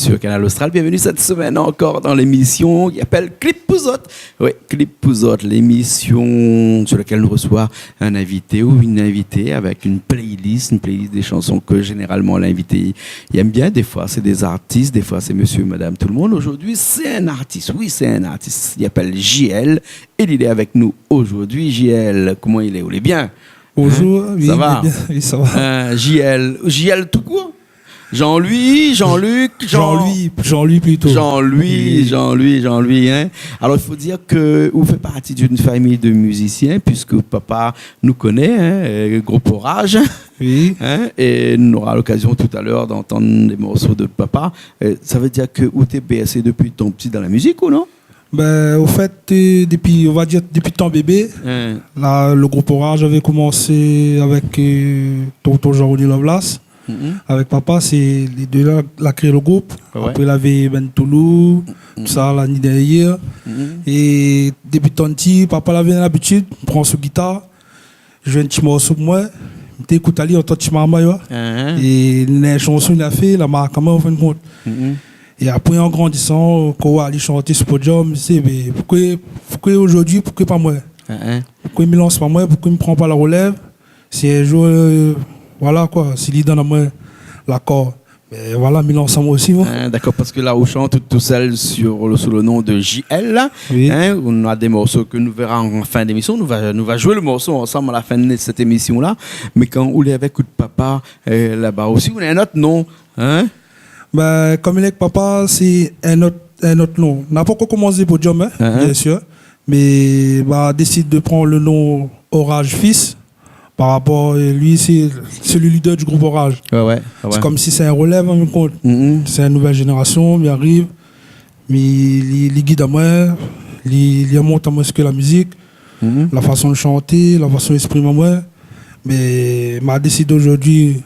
sur Canal Austral. Bienvenue cette semaine encore dans l'émission qui s'appelle Clip Pouzotte. Oui, Clip Pouzotte, l'émission sur laquelle nous reçoit un invité ou une invitée avec une playlist des chansons que généralement l'invité il aime bien. Des fois, c'est des artistes, des fois, c'est monsieur, madame, tout le monde. Aujourd'hui, c'est un artiste. Oui, c'est un artiste. Il s'appelle JL et il est avec nous aujourd'hui. JL, comment il est? Il est bien? Bonjour, oui, ça va? Bien, oui, ça va. JL tout court? Jean-Louis, Jean-Luc, Jean-Louis plutôt. Jean-Louis, hein. Alors, il faut dire que vous faites partie d'une famille de musiciens, puisque papa nous connaît, hein, Groupe Orage. Oui. Hein, et on aura l'occasion tout à l'heure d'entendre des morceaux de papa. Ça veut dire que vous t'es bercé depuis ton petit dans la musique, ou non? Ben, au fait, depuis ton bébé, là, le Groupe Orage avait commencé avec tonton Jean-Louis Lovelace. Avec papa, c'est les deux là, il a créé le groupe. Ouais. Après, il avait Ben Toulou, tout ça l'année dernière. Et depuis ton petit, papa avait l'habitude, prend sa guitare, joue un petit morceau pour moi. T'écoutes Ali en tant que maman. Et les chansons qu'il a fait, la marque, comment on fait compte. Et après, en grandissant, quand on allait chanter ce podium, je sais, mais pourquoi aujourd'hui, pourquoi pas moi? Pourquoi il me lance pas moi? Pourquoi il me prend pas la relève? Si un jour, voilà quoi, s'il donne à moi l'accord, mais voilà, il lance à moi aussi. D'accord, parce que là, on chante tout seul sous le nom de JL. Là, oui. Hein, on a des morceaux que nous verrons en fin d'émission. Nous va jouer le morceau ensemble à la fin de cette émission-là. Mais quand on est avec Coup de Papa, là-bas aussi, on a un autre nom. Hein? Ben, comme il est avec papa, c'est un autre nom. On n'a pas encore commencé pour podium, bien sûr. Mais bah, décide de prendre le nom Orage Fils. Par rapport à lui, c'est le leader du groupe Orage. Ouais. C'est comme si c'est un relève, en même compte. C'est une nouvelle génération, il arrive, mais il guide à moi, il montre à moi ce que la musique, la façon de chanter, la façon d'exprimer à moi. Mais m'a décidé aujourd'hui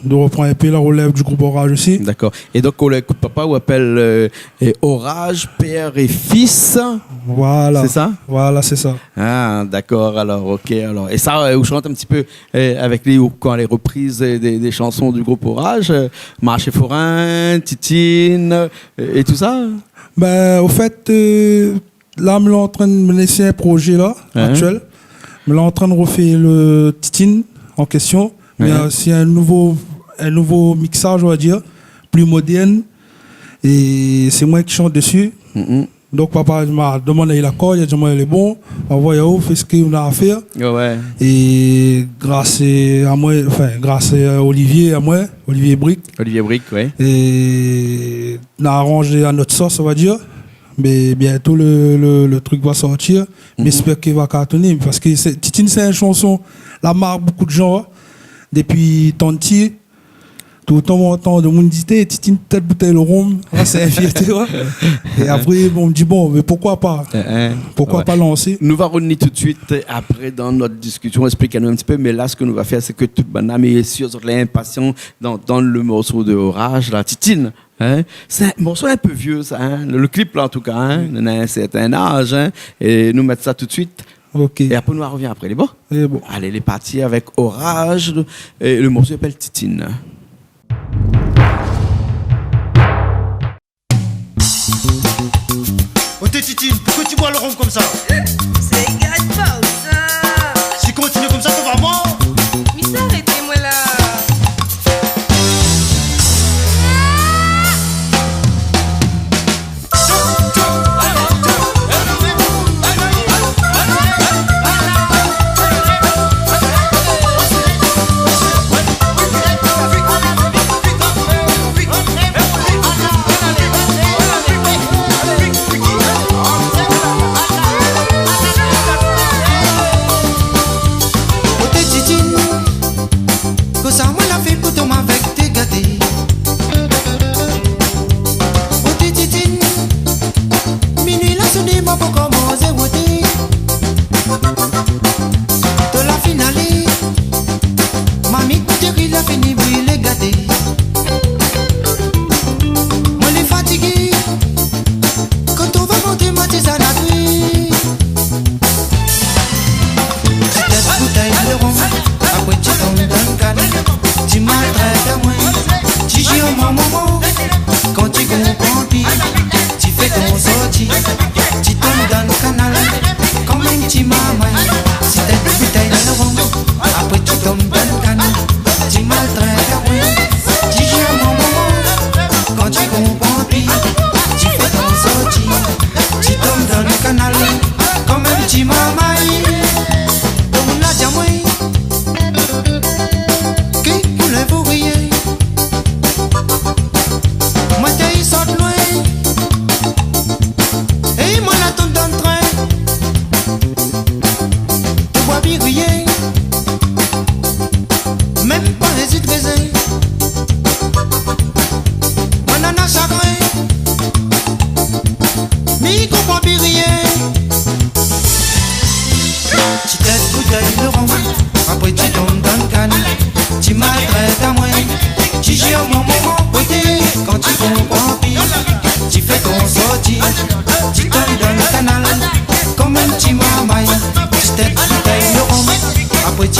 de reprendre un peu la relève du groupe Orage aussi. D'accord. Et donc, on l'écoute papa, on appelle Orage, père et fils. Voilà. C'est ça? Voilà, c'est ça. Ah, d'accord. Alors, ok. Alors, et ça, on chante un petit peu avec quand les reprises des chansons du groupe Orage, Marché Forain, Titine et tout ça? Ben, au fait, là, je suis en train de me laisser un projet là, actuel. Je suis en train de refaire le Titine en question. Mais c'est un nouveau mixage, on va dire, plus moderne. Et c'est moi qui chante dessus. Donc papa m'a demandé l'accord, il a dit moi il est bon, on va voir fait ce qu'on a à faire. Ouais. Et grâce à moi, grâce à Olivier Brick. Olivier Brick, ouais. Et on a arrangé à notre sauce, on va dire. Mais bientôt le truc va sortir. Mais j'espère qu'il va cartonner. Parce que Titine, c'est une chanson, la marque beaucoup de gens. Depuis Tanti, tout le temps on entend de monde dire Titine, telle bouteille de rhum, c'est un fierté. Et après, on me dit bon, mais pourquoi pas? Pourquoi pas lancer? Nous allons revenir tout de suite après dans notre discussion, expliquer-nous un petit peu. Mais là, ce que nous va faire, c'est que toute bonne est sûr, l'impatient dans le morceau de Orage, la Titine. Hein? C'est un morceau un peu vieux, ça. Hein? Le clip, là, en tout cas, hein? On a un certain âge. Hein? Et nous mettre ça tout de suite. Okay. Et après, nous reviens après. Il est bon? Il est bon. Allez, il est parti avec Orage. Et le morceau s'appelle Titine. Oh t'es Titine, pourquoi tu bois le rhum comme ça? C'est grave pas ça. Si continue comme ça, t'en vas mort. Mais ça, arrêtez-moi là. Avec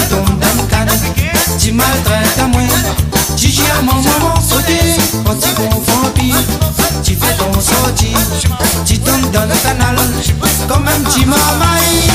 tu tombes dans le canne, tu maltraites à moi. Tu gères à mon maman sauté, quand tu confonds pire, tu fais ton sortie, tu tombes dans le canal, comme un petit mamaï.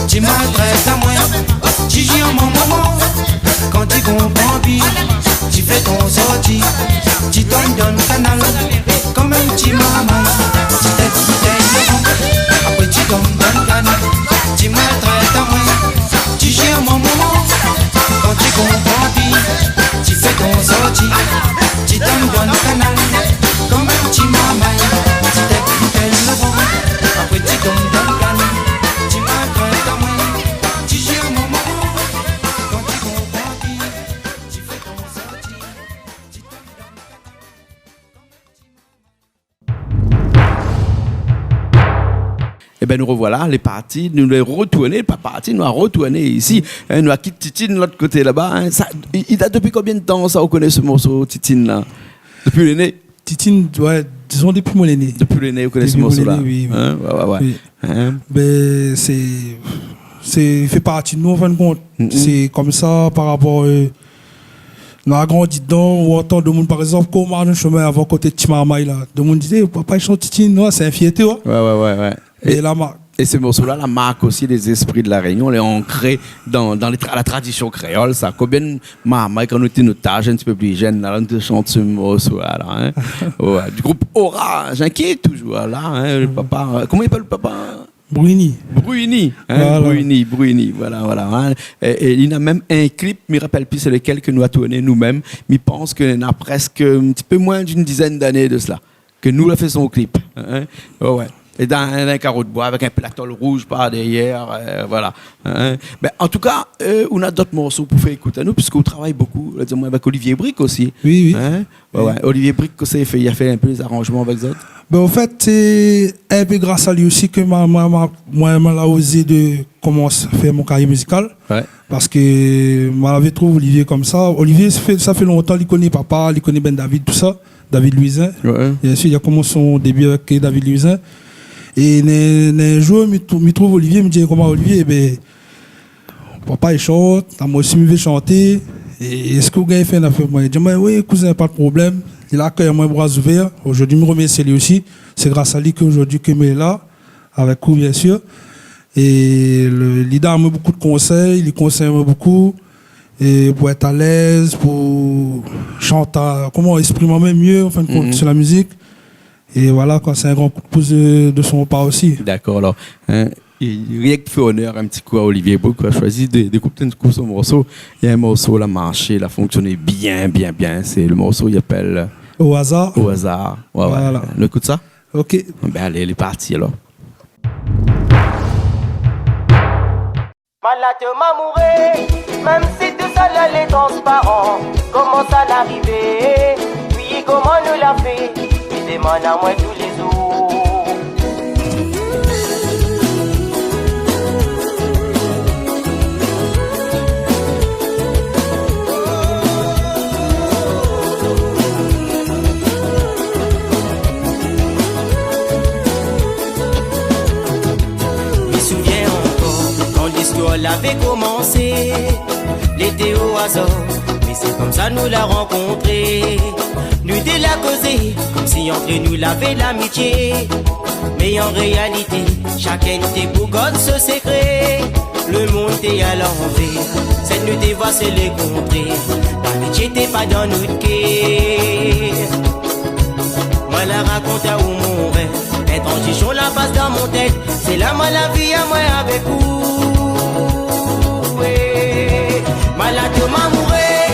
Tu maltraites à moi, tu gères mon maman. Quand tu comprends bien, tu fais ton sortie, tu tombes dans le canal, comme un petit maman. Tu t'aides le rond, après tu tombes dans le canal. Tu maltraites à moi, tu gères mon maman. Quand tu comprends bien, tu fais ton sortie, tu tombes dans le canal, comme un petit maman. Tu t'aides le rond, après tu tombes dans le canal. Eh ben nous revoilà, les partis, nous les retourner, pas partis, nous a retourné ici, nous a quitté Titine de l'autre côté là-bas. Hein. Ça, il date depuis combien de temps ça, on connaît ce morceau Titine là? Depuis l'aîné? Titine, ouais, disons depuis mon aîné. Depuis l'aîné, on connaît ce morceau là. Oui, oui. Hein? Ouais. Oui. Hein? Ben, c'est fait partie de nous en fin de compte. C'est comme ça par rapport. On a grandi dedans, ou entend de monde par exemple, quand on marche un chemin avant côté de Timamaï là, de monde disait, papa il chante Titine, non, c'est un fierté, ouais. Ouais. Et la marque. Et ce morceau-là, la marque aussi des esprits de la Réunion, on est ancré dans la tradition créole. Ça, combien maman, quand on était notre âge, un petit peu plus jeune, là, on chante ce morceau-là. Hein? Ouais. Du groupe Orage, qui est toujours là, hein, le papa. Comment il s'appelle le papa? Bruni. Hein, voilà. Bruni, voilà. Hein. Et il a même un clip, je me rappelle plus c'est lequel que nous a tourné nous-mêmes, mais je pense qu'il y a presque un petit peu moins d'une dizaine d'années de cela, que nous a fait son clip. Hein. Ouais. Et dans un carreau de bois avec un platol rouge par derrière, voilà. Hein. Ben, en tout cas, on a d'autres morceaux pour faire écouter à nous, puisqu'on travaille beaucoup, avec Olivier Brick aussi. Oui. Hein. Ouais. Olivier Brick, il a fait un peu les arrangements avec d'autres. Ben, en fait, c'est un peu grâce à lui aussi que moi, j'ai osé de commencer à faire mon carrière musicale. Ouais. Parce que j'avais trouvé Olivier comme ça. Olivier, ça fait longtemps, il connaît papa, il connaît Ben David, tout ça. David Luisin. Ouais. Bien sûr, il a commencé son début avec David Luisin. Et un jour, je trouve Olivier, me dit comment Olivier, ben, papa il chante, moi aussi je veux chanter. Et est-ce que vous avez fait une affaire? Moi, il dit, oui, cousin, pas de problème. Il a accueilli moi bras ouverts. Aujourd'hui, je me remercie lui aussi. C'est grâce à lui qu'aujourd'hui, que je suis là, avec vous, bien sûr. Et il donne beaucoup de conseils, il conseille beaucoup. Et pour être à l'aise, pour chanter, comment exprimer même mieux, en fin de compte, sur la musique. Et voilà, c'est un grand coup de pouce de son part aussi. D'accord, alors. Hein, rien que fait honneur un petit coup à Olivier Brick, qui a choisi de couper un coup son morceau. Il y a un morceau, là, marché, il a fonctionné bien. C'est le morceau, il appelle. Au hasard. Ouais. Voilà. On écoute ça? Ok. Ben allez, il est parti alors. Malade m'amouré, même si tout ça là est transparent. Comment ça l'arriver? Puis comment nous l'a fait? Il demande à moi tous les jours. Me souviens encore quand l'histoire l'avait commencé. L'été au hasard, me c'est comme ça nous l'a rencontré. Nous de la causer, comme si entre nous l'avait l'amitié. Mais en réalité, chacun était pour God ce secret. Le monde est à l'envers, cette nuit des voix c'est les contraires. L'amitié t'es pas dans notre cœur. Moi la raconte à où mon rêve, être en chichon la passe dans mon tête. C'est là moi la vie à moi avec vous. Ouais. Malade m'amourer,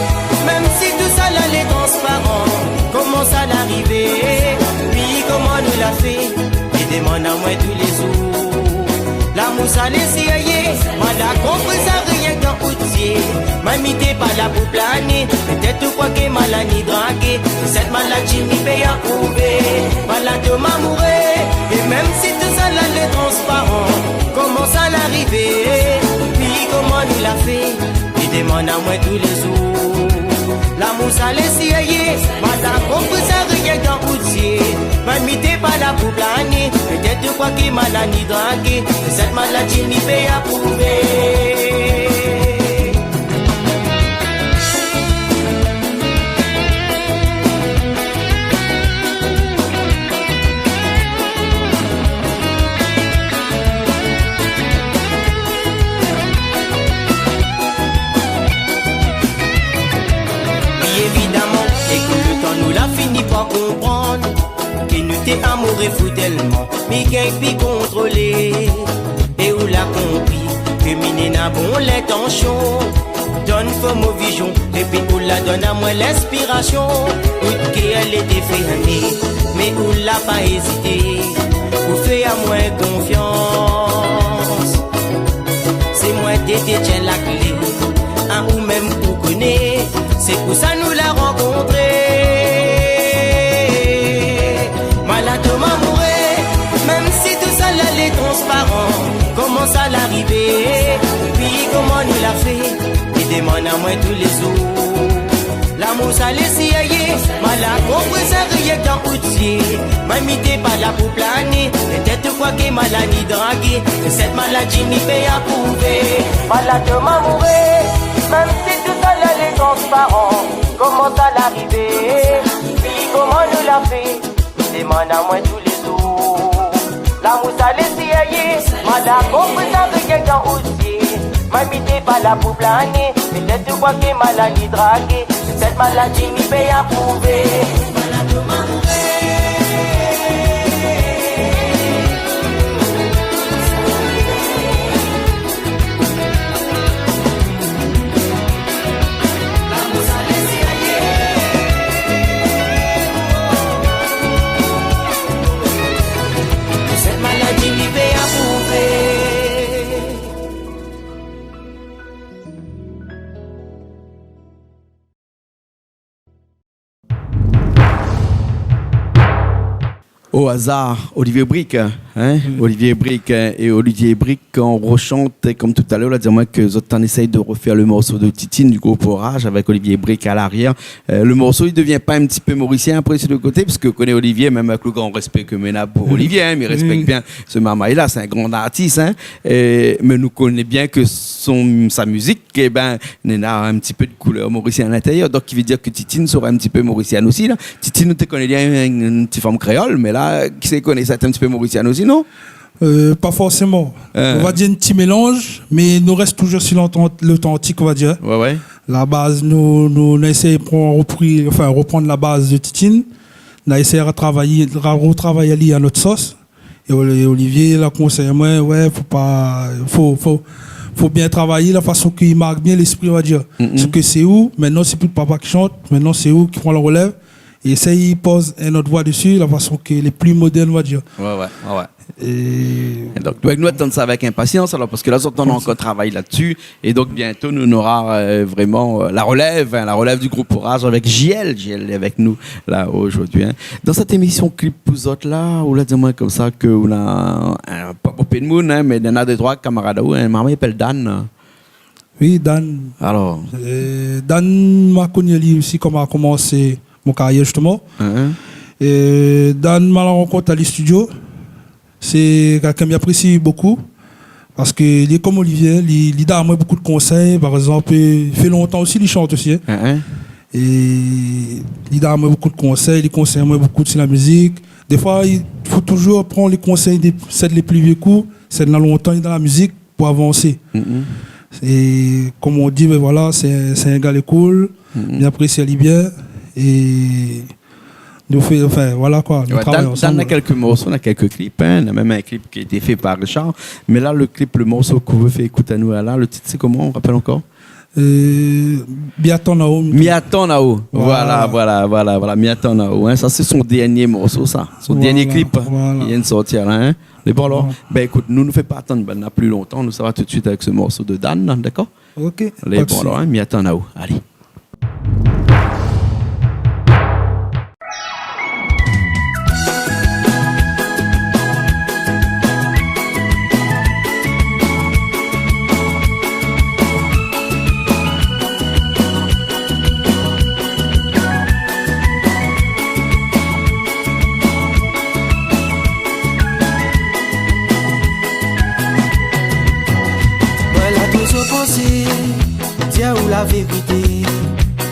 même si tout ça là les transparent. Comment ça l'arriver, puis comment nous l'a fait. Et demande à moi tous les jours. L'amour ça laisse ailleurs, moi la compris ça rien qu'un outil. Mamie t'es pas là pour planer, peut-être tu crois que maladie draguée. Cette maladie m'y paye à prouver. Malade m'amourer, et même si tout ça là les transparent. Comment ça l'arriver, puis comment nous l'a fait. Et demande à moi tous les jours. L'amour ça laisse ailleurs, moi la compris ça rien qu'un outil. Mamie t'es pas là pour planer, peut-être tu crois que maladie draguée. Cette maladie m'y paye à prouver. Comprendre que nous t'es amoureux fou tellement, mais qu'un pi contrôlé. Et où l'a compris que minena bon les temps chaud. Donne femme aux visions, et puis où la donne à moi l'inspiration. Où qu'elle était fermée, mais où l'a pas hésité. Où fait à moi confiance. C'est moi t'étais tiens la clé, un ou même pour connaître. C'est pour ça nous l'a rencontré. Transparent, comment ça l'arriver, puis comment nous l'a fait, il demande à moi tous les jours. L'amour ça laisse ailleurs, mal à compris ça rien qu'un outil. Mamie t'es pas là pour planer, peut-être tu crois que maladie draguée. Cette maladie m'y paye à prouver. Malade m'amourer, même si tout ça là les transparent. Comment ça l'arriver, puis comment nous l'a fait, il demande à moi tous les jours. L'amour ça laisse ailleurs, madame compris ça avec quelqu'un aussi. Mamie t'es pas là pour planer, peut-être tu crois que maladie draguée. Cette maladie m'y paye à prouver. Malade Au hasard, Olivier Brick, hein? Olivier Brick et Olivier Brick, on rechante, comme tout à l'heure, là, dis-moi que Zotan essaye de refaire le morceau de Titine du groupe Orage avec Olivier Brick à l'arrière. Le morceau, il devient pas un petit peu mauricien après sur le côté, parce que je connais Olivier, même avec le grand respect que Mena pour Olivier, hein, mais il respecte bien ce mamaï-là, c'est un grand artiste, hein, mais nous connaissons bien que sa musique, eh ben, il a un petit peu de couleur mauricienne à l'intérieur, donc il veut dire que Titine sera un petit peu mauricienne aussi, là. Titine, nous te connais bien une petite forme créole, mais là, qui se connaît ça un petit peu mauricien aussi, non? Pas forcément. On va dire un petit mélange, mais nous reste toujours sur l'authentique, on va dire. Ouais, ouais. La base, nous essayons de reprendre la base de Titine. On a essayé de retravailler à notre sauce. Et Olivier, là, conseille moi, ouais, faut bien travailler la façon qu'il marque bien l'esprit, on va dire. Ce que c'est où, maintenant c'est plus le papa qui chante, maintenant c'est où qui prend la relève. Et ça, il pose une autre voix dessus, la façon qui est les plus modernes, on va dire. Ouais. Et donc, nous attendons ça avec impatience, alors, parce que là, on a encore travaillé là-dessus. Et donc, bientôt, nous aura vraiment la relève du groupe Orage avec JL est avec nous, là, aujourd'hui. Hein. Dans cette émission Clip vous autres, là, où là, dis-moi comme ça, que on a, pas Popé de Moon, hein, mais il y en a des trois camarades, un maman il s'appelle Dan. Oui, Dan. Alors. Dan m'a connu lui aussi, comme a commencé mon carrière justement. Et Dan m'a rencontré à les studios. C'est quelqu'un qui m'apprécie beaucoup. Parce que il est comme Olivier, il donne beaucoup de conseils. Par exemple, il fait longtemps aussi, il chante aussi. Hein? Et il donne beaucoup de conseils, il conseille beaucoup sur la musique. Des fois, il faut toujours prendre les conseils des celles les plus vieux coups, celles dans longtemps dans la musique pour avancer. Et comme on dit, ben voilà, c'est un gars cool, il apprécie bien. Et nous fait, enfin, voilà quoi. Nous travaillons ensemble. On a quelques morceaux, on a quelques clips. Hein. On a même un clip qui a été fait par Richard. Mais là, le morceau qu'on veut faire écouter à nous, là, le titre, c'est comment? On rappelle encore? Miatonao. Miatonao. Voilà. Miatonao. Hein. Ça, c'est son dernier morceau, ça. Son dernier clip. Voilà. Il vient de sortir là. Hein. Mais bon, alors, ben écoute, nous ne fait pas attendre ben, plus longtemps. Nous, ça va tout de suite avec ce morceau de Dan, hein, d'accord? Ok. Les bon, alors, hein, Miatonao. Allez. Dire où la vérité,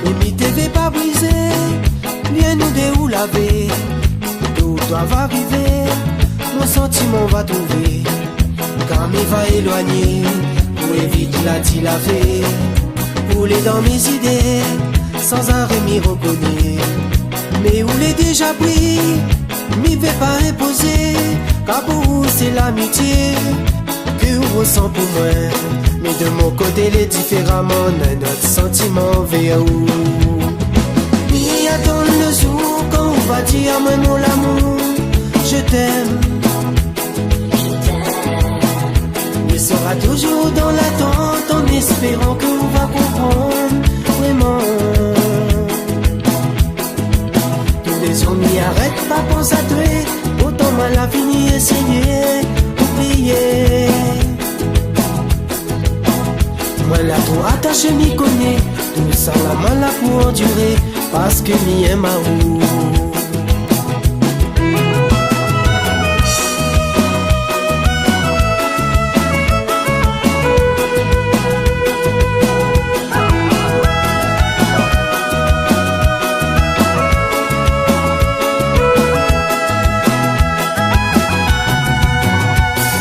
le mythe ne pas briser, bien nous de où laver, d'où doivent arriver, mon sentiment va trouver, car il va éloigner, pour éviter la laver, rouler dans mes idées, sans arrêt m'y reconnaître, mais où l'est déjà pris, m'y vais pas imposer, car pour vous c'est l'amitié, que vous ressent pour moi. Mais de mon côté, les différemment, notre sentiment vers où. Ni attendre le jour quand on va dire moi mon amour, je t'aime. Il sera toujours dans l'attente en espérant qu'on va comprendre vraiment. Tous les jours n'y arrête pas penser à toi, autant mal à finir essayer d'oublier. Moi là trop attaché m'y connais, tout ça la main là pour endurer, parce que m'y aime à où.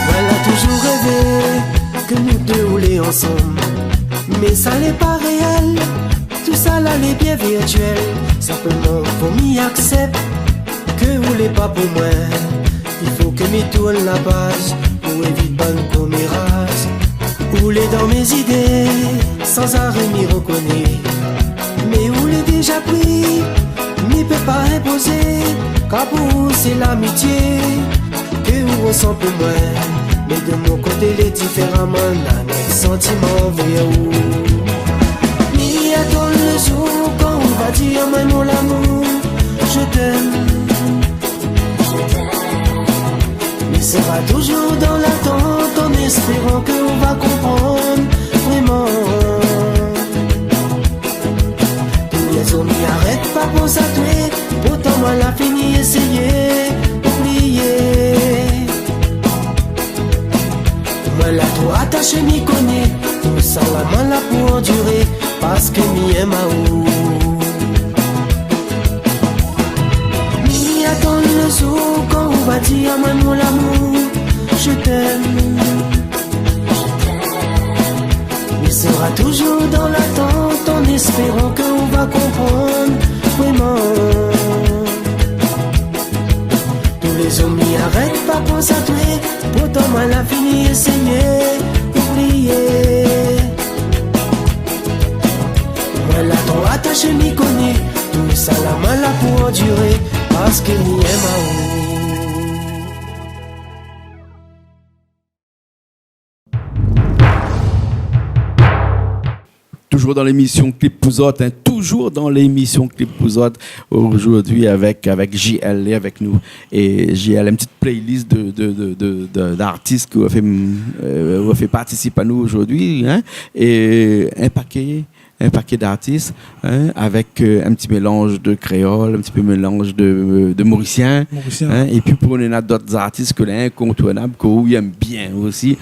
Moi là toujours rêvé que nous deux rouler ensemble. Mais ça n'est pas réel, tout ça là les bien virtuel. Simplement faut m'y accepter que vous l'êtes pas pour moi. Il faut que m'y tourne la page pour éviter bonne commérage. Rouler dans mes idées, sans arrêt m'y reconnaître. Mais où l'est déjà pris, m'y peut pas imposer. Car pour vous c'est l'amitié que vous ressent pour moi. Mais de mon côté les différemment, notre sentiment vers où. Ni attendre le jour quand on va dire moi mon amour, je t'aime. Mais sera toujours dans l'attente en espérant qu'on va comprendre vraiment. Tous les jours n'y arrête pas pour ça toi, autant moi la fini essayer d'oublier. Moi là trop attaché m'y connais, tout ça la main là pour endurer, parce que m'y aime à où. M'y attendre le jour quand on va dire moi mon amour, je t'aime. Il sera toujours dans l'attente en espérant qu'on va comprendre vraiment. Tous les hommes n'y arrêtent pas pour s'attouer, pourtant mal a fini essayer d'oublier. Moi là trop attaché m'y connais, tout ça la main là pour endurer, parce que m'y aime à où. Toujours dans l'émission Clip Pouzotte, hein, toujours dans l'émission Clip Pouzotte, aujourd'hui avec JL avec nous. Et JL, une petite playlist d'artistes qui ont fait participer à nous aujourd'hui. Hein, et un paquet un paquet d'artistes, hein, avec un petit mélange de créole, un petit peu mélange de mauricien. Hein, et puis pour on a d'autres artistes que l'incontournable, qu'on aime bien aussi,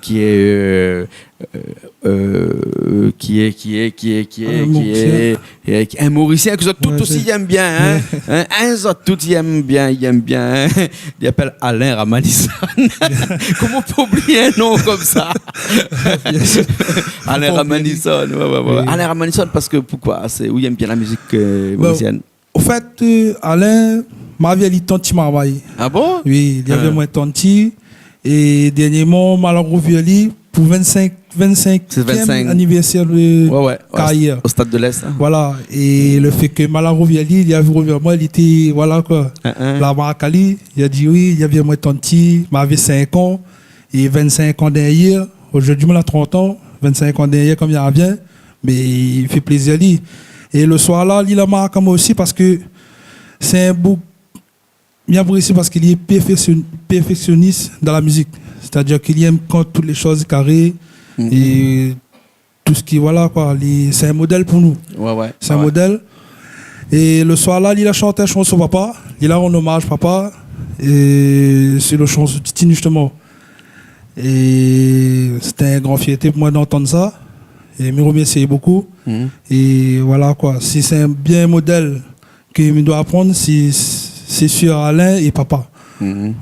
qui est un Mauricien que tout aussi aime bien, hein. Un autre tout aime bien, hein. Il appelle Alain Ramanisson. Comment peut oublier un nom comme ça? Alain Ramanisson, ouais. Alain Ramanisson, parce que pourquoi? C'est où il aime bien la musique mauricienne. Au fait, Alain m'avait dit Tanti Marmaille. Ah bon? Oui, il y avait moins Tanti. Et dernièrement, Malaro Violi pour 25e anniversaire de carrière. Au Stade de l'Est. Hein. Voilà. Et le fait que Malaro Violi, il y avait revenu moi, il était, voilà quoi. La Maracali, il a dit oui, il y avait moins Tanti, m'avait 5 ans. Et 25 ans derrière. Aujourd'hui, il a 30 ans. 25 ans derrière, comme il revient. Mais il fait plaisir à lui. Et le soir là, il a marqué moi aussi parce que c'est un beau. Bien apprécié parce qu'il est perfectionniste dans la musique. C'est-à-dire qu'il aime quand toutes les choses carrées et tout ce qui, voilà quoi. C'est un modèle pour nous. C'est un modèle. Et le soir là, il a chanté une chanson papa. Il a un hommage papa. Et c'est le chanson Titine justement. Et c'était une grande fierté pour moi d'entendre ça. Et me remercier beaucoup. Et voilà quoi. Si c'est un bien modèle qu'il doit apprendre, c'est sur Alain et papa.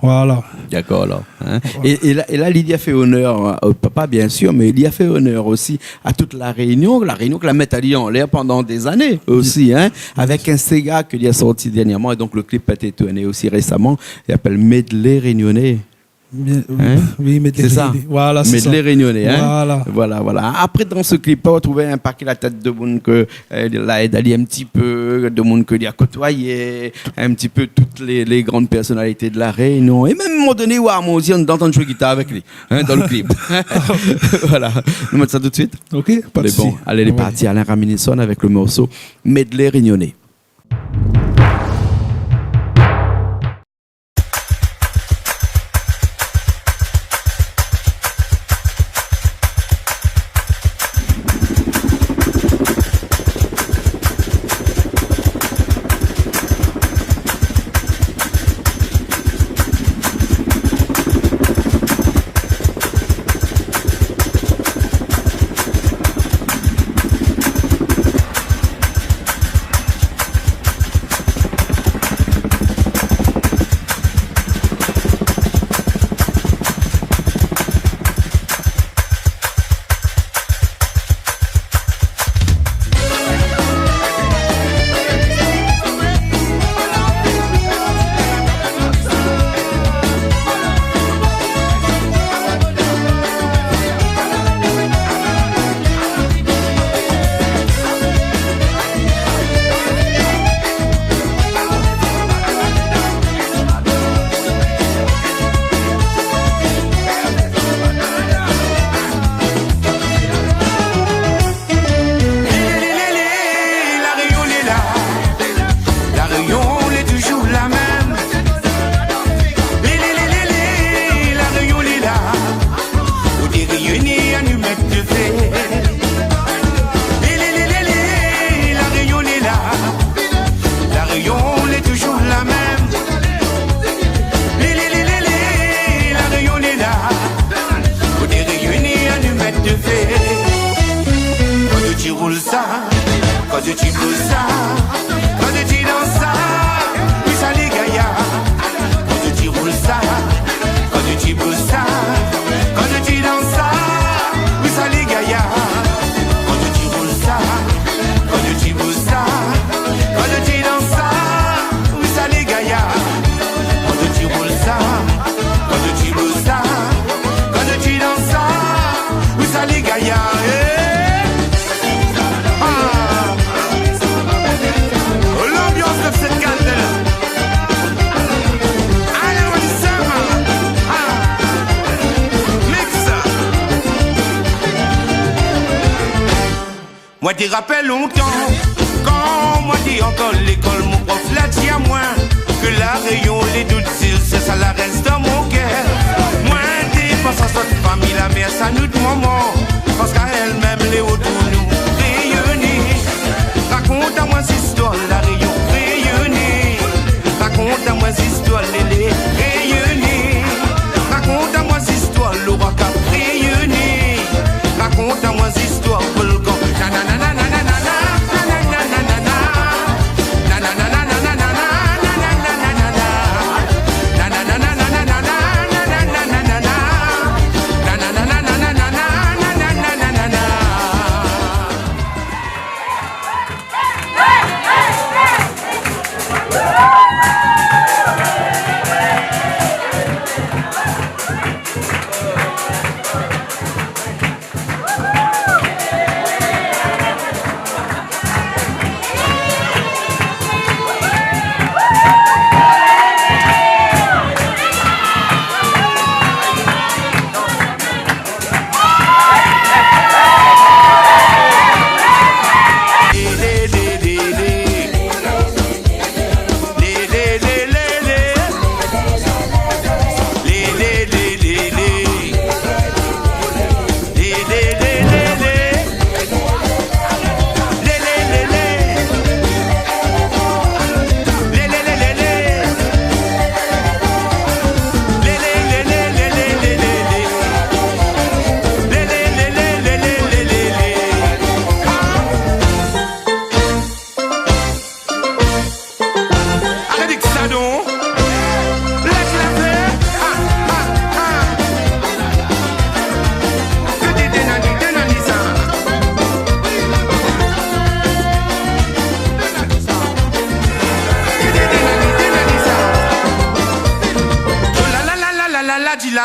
Voilà. D'accord alors. Hein. Et là, il y a fait honneur au papa, bien sûr, mais il y a fait honneur aussi à toute la Réunion que la met à Lyon en l'air pendant des années aussi, hein, avec un Sega qu'il a sorti dernièrement, et donc le clip a été tourné aussi récemment. Il s'appelle Medley Réunionnais. Hein? Oui, c'est ça. Voilà, c'est ça. Medley Réunionnais. Hein? Voilà. Après, dans ce clip, on trouvait un paquet la tête de monde que l'a aidé un petit peu, de monde que il a côtoyé, un petit peu toutes les grandes personnalités de la Réunion. Et même à un moment donné, moi aussi, on entend jouer guitare avec lui, hein, dans le clip. Voilà. On met ça tout de suite. Ok, pas de souci. Allez, il est parti Alain Ramanisson avec le morceau Medley Réunionnais. Moi t'y rappelle longtemps, quand moi t'y encore l'école, mon prof l'a dit à moi, que la Réunion, les doutes, c'est ça la reste dans mon cœur. Moi t'y pense à cette famille, la mère, ça nous de maman, parce qu'à elle-même, les autour nous réunissent.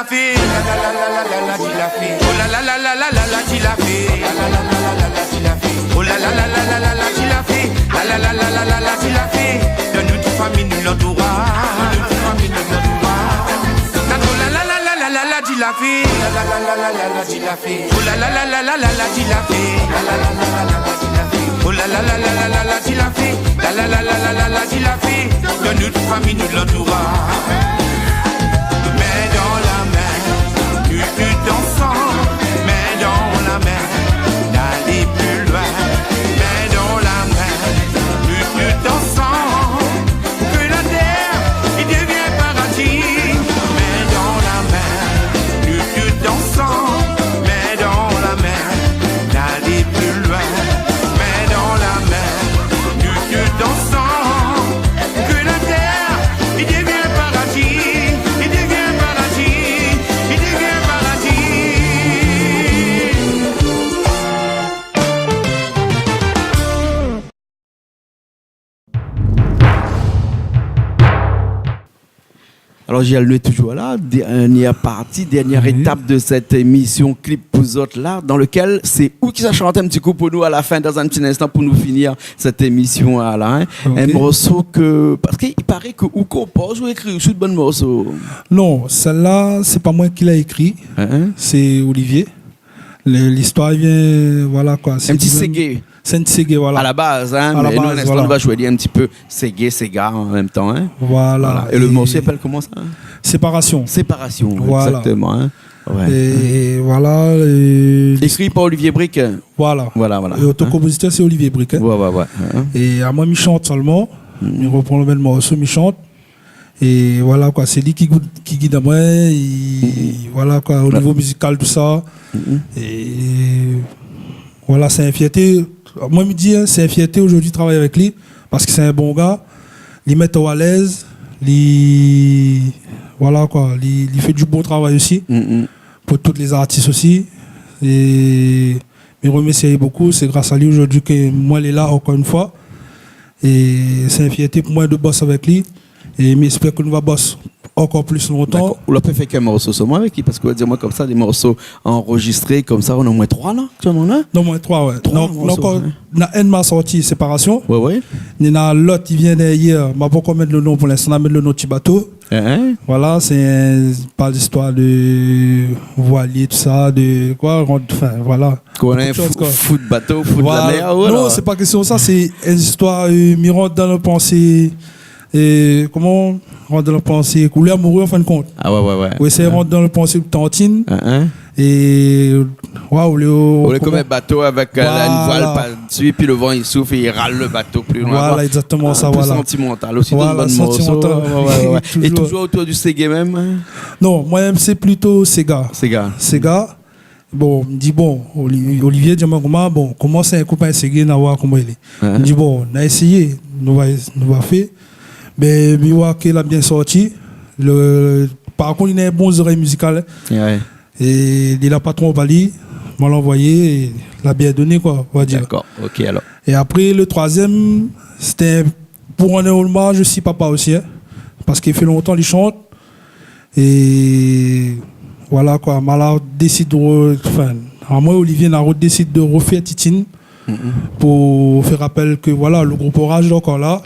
Jilafé, oh la la la la la la la Jilafé, oh la la la la la la la Jilafé, la la la la la la la Jilafé, de notre famille nous l'entoura, de notre famille nous l'entoura. Oh la la la la la la la Jilafé, oh la la la la la la Jilafé, oh la la la la la la la Jilafé, oh la la la la la la la Jilafé, la la la la la la la Jilafé, de notre famille nous l'entoura. Mais dans la main, tu dansant, mais dans la main, d'aller plus loin, mais dans la main, tu dansant, que la terre, il devient paradis, mais dans la main, tu dansant, mais dans la main, d'aller plus loin, mais dans la main, tu dansant, que la terre, il devient paradis. Alors Gilles est toujours là, dernière partie, dernière étape de cette émission Clip pour autres là, dans lequel c'est où qui ça chante un petit coup pour nous à la fin, dans un petit instant pour nous finir cette émission là. Hein. Okay. Un morceau que, parce qu'il paraît que ou compose ou écrit ou de bon morceau. Non, celle-là, c'est pas moi qui l'ai écrit, c'est Olivier. L'histoire vient, voilà quoi. Un petit ségué. C'est un ségué, voilà. À la base, hein, à mais la nous, base, on va jouer un petit peu ségué, séga en même temps. Hein. Voilà. Et le morceau s'appelle comment ça? Séparation. Séparation, voilà. Exactement. Hein. Ouais. Et voilà. Écrit par Olivier Brick. Voilà. Voilà. Et autocompositeur, c'est Olivier Brick. Hein. Ouais. Hein. Et à moi, il chante seulement. Il reprend le même morceau, il chante. Et voilà quoi, c'est lui qui guide à moi. Voilà quoi, au niveau musical, tout ça. Et voilà, c'est une fierté. Moi, je me dis, c'est une fierté aujourd'hui de travailler avec lui. Parce que c'est un bon gars. Il met à l'aise. Voilà quoi, il fait du bon travail aussi. Pour tous les artistes aussi. Et je remercie beaucoup. C'est grâce à lui aujourd'hui que moi, il est là encore une fois. Et c'est une fierté pour moi de bosser avec lui. Et j'espère que nous va bosser encore plus longtemps. On l'a pas fait qu'un morceau seulement avec lui, parce que dire moi comme ça, des morceaux enregistrés comme ça, on a au moins 3 là. Tu en as? Non, moins 3, ouais. Encore, on a un m'a sorti Séparation. Ouais. Il y en a l'autre qui vient derrière. Je ne vais pas encore mettre le nom pour l'instant. On va mettre le nom de Tibato. Voilà, c'est pas l'histoire de voilier, tout ça, de quoi, enfin, voilà. Qu'on a un foot bateau, foot voilà. de la mer. Non, c'est pas question de ça, c'est une histoire, rentre dans le pensée. Et comment rentre dans le pensée, couler amoureux en fin de compte. Ah ouais. Oui, c'est rentre dans le pensée de Tantine. Et waouh, on est comme un bateau avec une voile par-dessus, et puis le vent il souffle et il râle le bateau plus loin. Voilà, exactement ça. Un Voilà. peu sentimental aussi, voilà, dans le bon morceau. Ouais. Et toujours autour du Ségué même. Non, moi-même c'est plutôt Séga. Bon, me dit bon, Olivier Diamagoma, bon, comment c'est un copain Ségué, n'a voir comment il est. Me dit bon, on a essayé, nous va faire. Mais je vois qu'il a bien sorti. Par contre, il a un bon oreille musicales. Et il a pas trop emballé. Je l'ai envoyé et il a bien donné, quoi, on va dire. D'accord, ok alors. Et après, le troisième, c'était pour un hommage, je suis papa aussi. Hein, parce qu'il fait longtemps qu'il chante. Et voilà, quoi. Mala décide de. Enfin, moi, Olivier décide de refaire Titine pour faire rappel que voilà, le groupe Orage est encore là.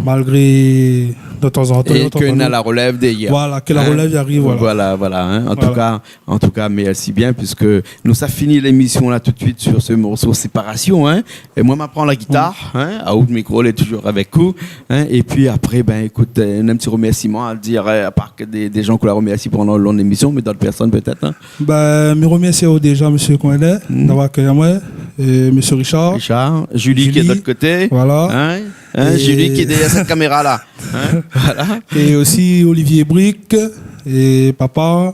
Malgré de temps en temps. Et qu'on a la relève d'hier. Voilà, que la relève arrive. Voilà. Hein. En tout cas, merci bien, puisque nous, ça finit l'émission là tout de suite sur ce morceau Séparation. Hein. Et moi, m'apprends la guitare. À haut micro, elle est toujours avec vous. Hein. Et puis après, écoute, un petit remerciement à dire, à part que des gens qu'on la remercie pendant le long de l'émission, mais d'autres personnes peut-être. Hein. Me remercier déjà, M. Coinlet, d'avoir accueilli moi, et M. Richard, Julie qui est de l'autre côté. Voilà. Julie qui est derrière cette caméra là. Voilà. Et aussi Olivier Brick et papa,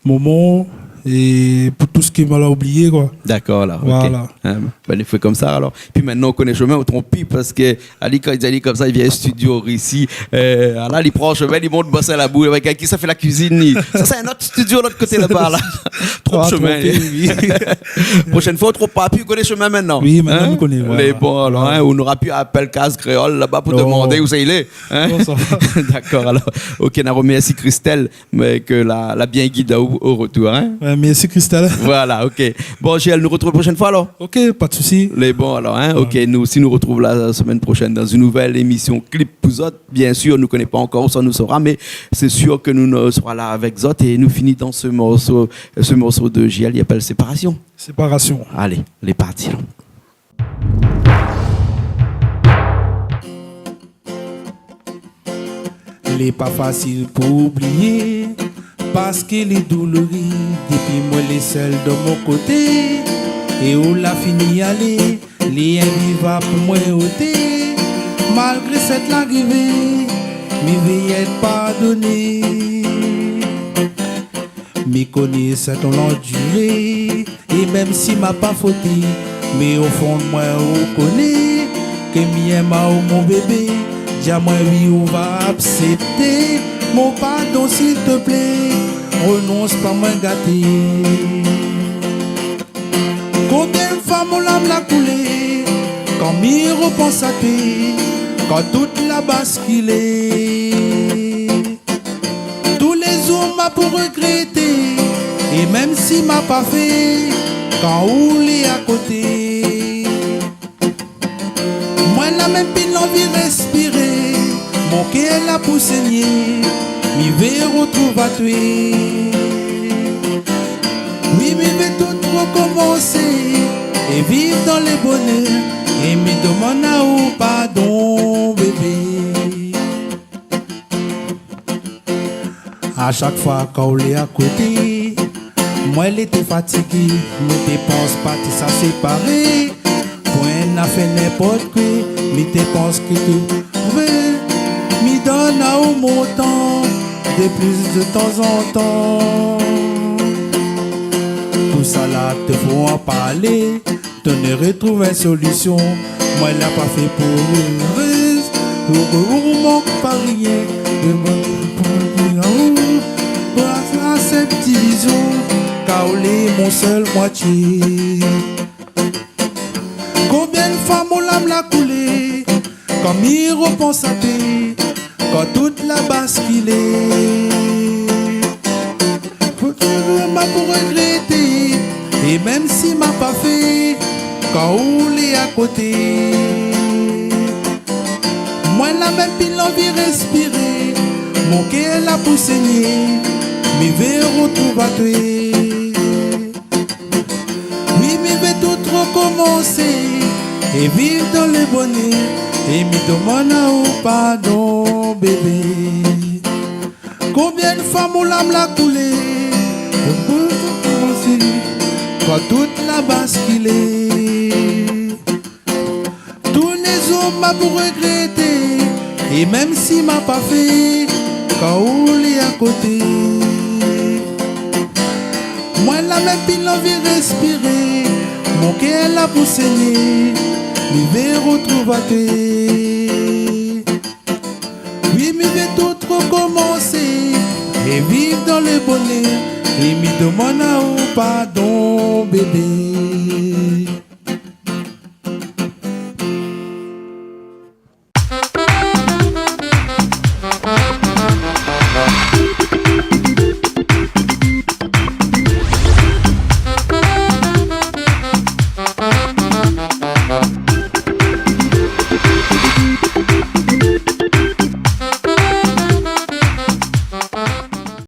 Momo et pour tout ce qui m'a oublié, quoi. D'accord, là. ok. Voilà. Ben, il fait comme ça, alors. Puis maintenant, on connaît le chemin, on trompe parce que Ali, quand il dit comme ça, il vient au studio ici. Là, il prend le chemin, il monte bosser à la boue. Avec qui ça fait la cuisine. Ça, c'est un autre studio de l'autre côté là-bas, là. Trop de chemin. Prochaine fois, on trompe pas. Puis, on connaît le chemin maintenant. Oui, maintenant, on connaît. Voilà. Mais bon, alors, on n'aura plus à appeler case créole là-bas pour demander où ça il est. Non, ça va. D'accord, alors. Ok, on remercie Christelle, mais que la bien guide au retour. Hein? Ouais, merci, Christelle. Voilà, ok. Bon, Gilles, nous retrouvons la prochaine fois alors. Ok, pas de souci. Les bons alors, hein? Ok, nous aussi nous retrouvons la semaine prochaine dans une nouvelle émission Clip pour Zot. Bien sûr, nous ne connaissons pas encore où ça nous sera, mais c'est sûr que nous serons là avec Zot et nous finissons dans ce morceau de Gilles, il appelle Séparation. Séparation. Allez, les parties. Il n'est pas facile pour oublier, parce qu'il est douloureux. Depuis moi, les seuls de mon côté, et où la fini aller, les invivable pour moi ôter. Malgré cette l'arrivée, mes veillettes pardonnées. Mes connaissances ont enduré, et même si m'a pas fauté, mais au fond de moi, on connaît que m'aime mon bébé. Dis moi oui, on va accepter mon pardon s'il te plaît. Renonce pas moins gâté. Combien de femmes ont l'âme la coulée quand m'y repense à toi, quand toute la basculée. Tous les jours m'a pour regretter, et même si m'a pas fait, quand on est à côté. Moi la même pile l'envie respirer, mon cœur la pour saigner, m'y vais retrouver à tuer. Oui, m'y vais tout recommencer, et vivre dans les bonheurs, et m'y demande à où pardon bébé. À chaque fois qu'on est à côté, moi elle était fatiguée, mes dépenses parties ça séparé. Point n'a fait n'importe quoi, mes dépenses que tu veux, m'y donne à au montant, de plus de temps en temps. Tout ça là te faut en parler, te ne retrouve une solution. Moi elle n'a pas fait pour une heureuse, on manque pas rien, à cette division, car on est mon seul moitié. Combien de femmes ont l'âme la coulée, quand m'y repense à toi, quand toute la basculée. M'a pour regretter, et même si m'a pas fait, quand on est à côté. Moi la même pile l'envie respirer, mon cœur la pour saigner, m'y vais retrouver à toi. Oui, m'y vais tout recommencer, et vivre dans le bonheur, et m'y demande à au pardon bébé. Combien de femmes ont l'âme la coulée, quand toute la basculée. Tous les hommes m'a pour regretter, et même si m'a pas fait, quand on est à côté. Moi la même pile l'envie respirer, mon cœur la pour saigner, m'y vais retrouver à toi. Oui, m'y vais tout recommencer, et vivre dans le bonheur, et m'y demande à au pardon bébé.